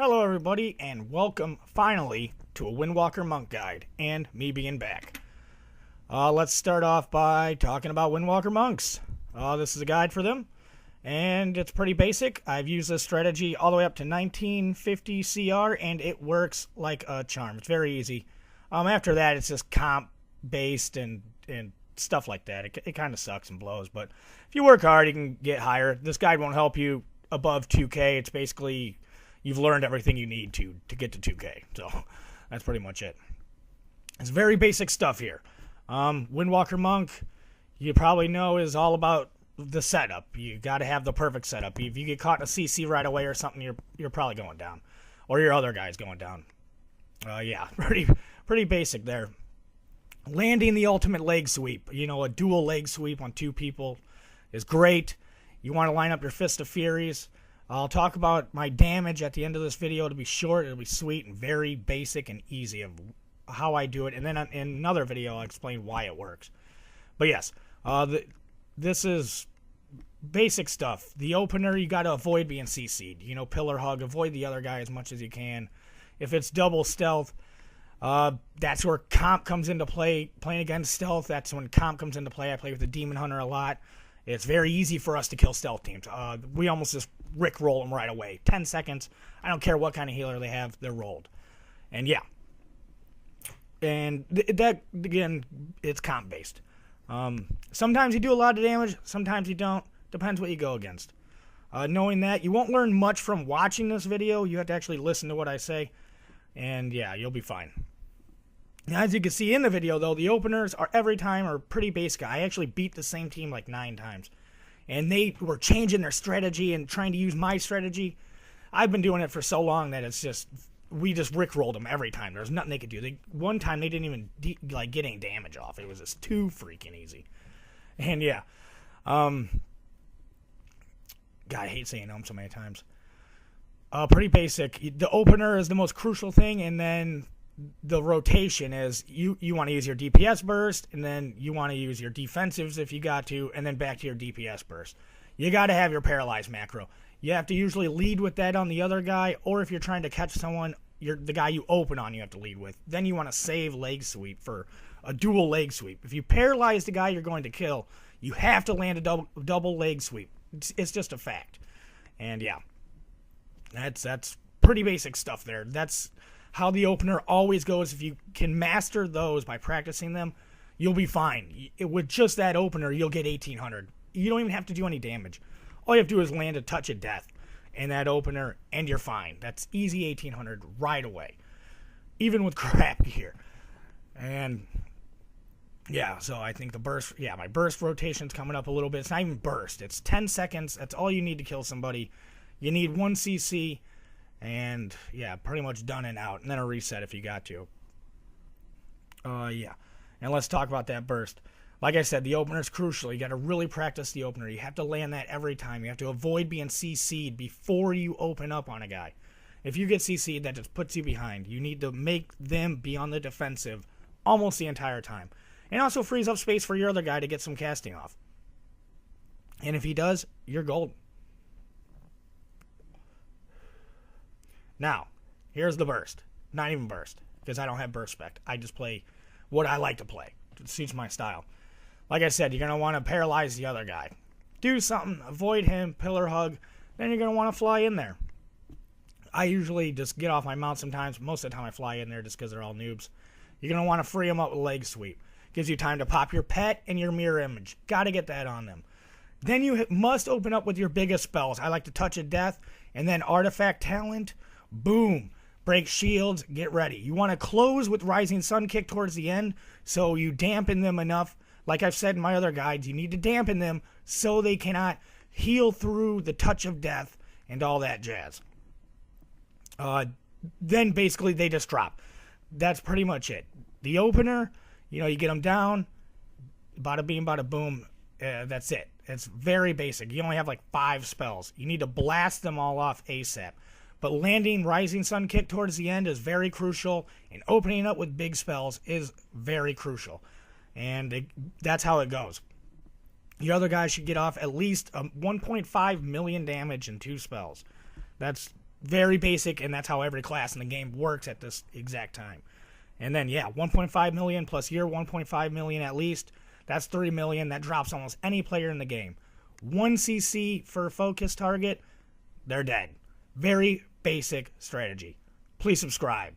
Hello everybody, and welcome finally to a Windwalker Monk guide, and me being back. Let's start off by talking about Windwalker Monks. This is a guide for them, and it's pretty basic. I've used this strategy all the way up to 1950 CR, and it works like a charm. It's very easy. After that, it's just comp-based and stuff like that. It kind of sucks and blows, but if you work hard, you can get higher. This guide won't help you above 2K. It's basically... you've learned everything you need to get to 2K. So that's pretty much it. It's very basic stuff here. Windwalker Monk, you probably know, is all about the setup. You got to have the perfect setup. If you get caught in a CC right away or something, you're probably going down. Or your other guy's going down. Yeah, pretty basic there. Landing the ultimate leg sweep. You know, a dual leg sweep on two people is great. You want to line up your Fist of Furies. I'll talk about my damage at the end of this video. It'll be short, it'll be sweet, and very basic and easy of how I do it. And then in another video, I'll explain why it works. But yes, this is basic stuff. The opener, you got to avoid being CC'd. You know, pillar hug, avoid the other guy as much as you can. If it's double stealth, that's where comp comes into play. Playing against stealth, that's when comp comes into play. I play with the Demon Hunter a lot. It's very easy for us to kill stealth teams. We almost just rickroll them right away. 10 seconds. I don't care what kind of healer they have. They're rolled. And yeah. And that, again, it's comp-based. Sometimes you do a lot of damage. Sometimes you don't. Depends what you go against. Knowing that, you won't learn much from watching this video. You have to actually listen to what I say. And yeah, you'll be fine. Now, as you can see in the video, though, the openers are every time are pretty basic. I actually beat the same team like 9 times. And they were changing their strategy and trying to use my strategy. I've been doing it for so long that it's just, we just rickrolled them every time. There's nothing they could do. One time they didn't even get any damage off. It was just too freaking easy. And yeah. God, I hate saying them so many times. Pretty basic. The opener is the most crucial thing, and then the rotation is you want to use your DPS burst, and then you want to use your defensives if you got to, and then back to your DPS burst. You got to have your paralyzed macro. You have to usually lead with that on the other guy, or if you're trying to catch someone, the guy you open on you have to lead with. Then you want to save leg sweep for a dual leg sweep. If you paralyze the guy you're going to kill, you have to land a double leg sweep. It's just a fact. And yeah, that's pretty basic stuff there. That's how the opener always goes. If you can master those by practicing them, you'll be fine. With just that opener, you'll get 1800. You don't even have to do any damage. All you have to do is land a touch of death in that opener, and you're fine. That's easy 1800 right away, even with crap gear. And yeah, so I think the burst, yeah, my burst rotation's coming up a little bit. It's not even burst. It's 10 seconds. That's all you need to kill somebody. You need 1 CC. And, yeah, pretty much done and out. And then a reset if you got to. Yeah. And let's talk about that burst. Like I said, the opener is crucial. You got to really practice the opener. You have to land that every time. You have to avoid being CC'd before you open up on a guy. If you get CC'd, that just puts you behind. You need to make them be on the defensive almost the entire time. And also frees up space for your other guy to get some casting off. And if he does, you're golden. Now, here's the burst. Not even burst, because I don't have burst spec. I just play what I like to play. It suits my style. Like I said, you're going to want to paralyze the other guy. Do something. Avoid him. Pillar hug. Then you're going to want to fly in there. I usually just get off my mount sometimes. Most of the time I fly in there just because they're all noobs. You're going to want to free them up with leg sweep. Gives you time to pop your pet and your mirror image. Got to get that on them. Then you must open up with your biggest spells. I like to touch of death and then artifact talent. Boom. Break shields. Get ready. You want to close with Rising Sun Kick towards the end so you dampen them enough. Like I've said in my other guides, you need to dampen them so they cannot heal through the touch of death and all that jazz. Then basically they just drop. That's pretty much it. The opener, you know, you get them down. Bada bing, bada boom. That's it. It's very basic. You only have like 5 spells. You need to blast them all off ASAP. But landing Rising Sun Kick towards the end is very crucial, and opening up with big spells is very crucial. And that's how it goes. The other guy should get off at least 1.5 million damage in 2 spells. That's Very basic, and that's how every class in the game works at this exact time. And then, yeah, 1.5 million plus your 1.5 million at least. That's 3 million. That drops almost any player in the game. 1 CC for a focus target, they're dead. Very basic strategy. Please subscribe.